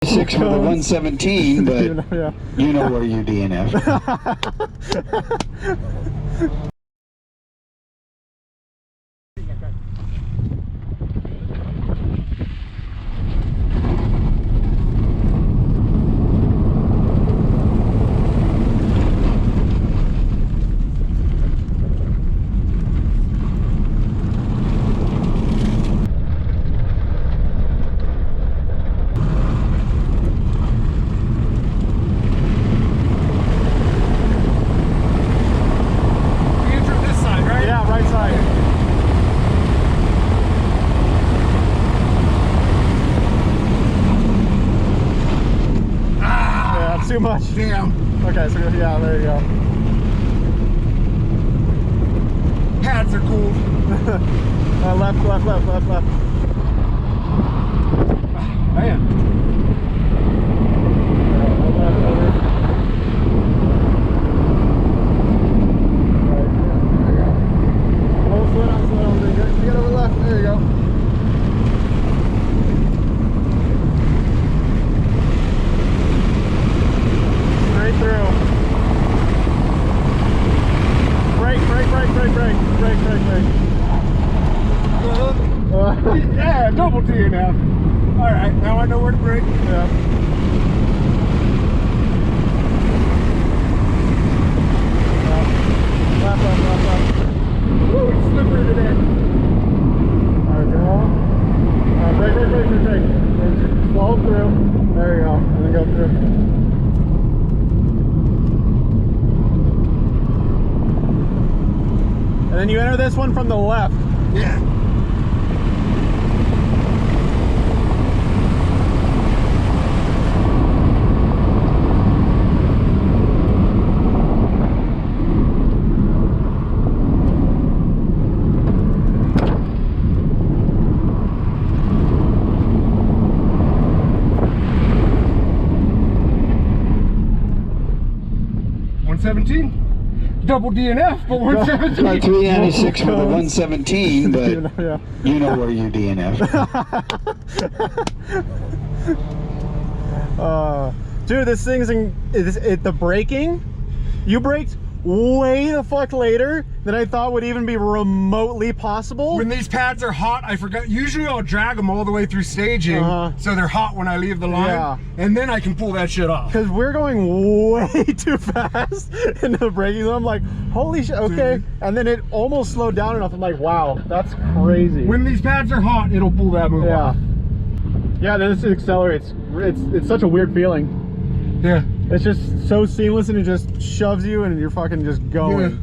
6 with a 117, but yeah. you know where you DNF. Too much. Damn. Okay, so yeah, there you go. Pads are cool. Left. Man. Left over. Slow down. Get over left. There you go. Through. Brake. Yeah, double DNF. Alright, now I know where to brake. Yeah. Left. Woo, it's slippery today. There we go. Brake. Slow through. There you go. And then go through. And then you enter this one from the left. Yeah. Double DNF, but 117. 396 with a 117, but yeah. you know where you DNF. Dude, this thing's the braking. You braked way the fuck later than I thought would even be remotely possible. When these pads are hot, I forgot. Usually I'll drag them all the way through staging, so they're hot when I leave the line, and then I can pull that shit off. Because we're going way too fast into the braking zone. I'm like, holy shit, okay. Dude. And then it almost slowed down enough. I'm like, wow, that's crazy. When these pads are hot, it'll pull that move off. Yeah, then this accelerates. It's such a weird feeling. Yeah. It's just so seamless and it just shoves you and you're fucking just going. Yeah.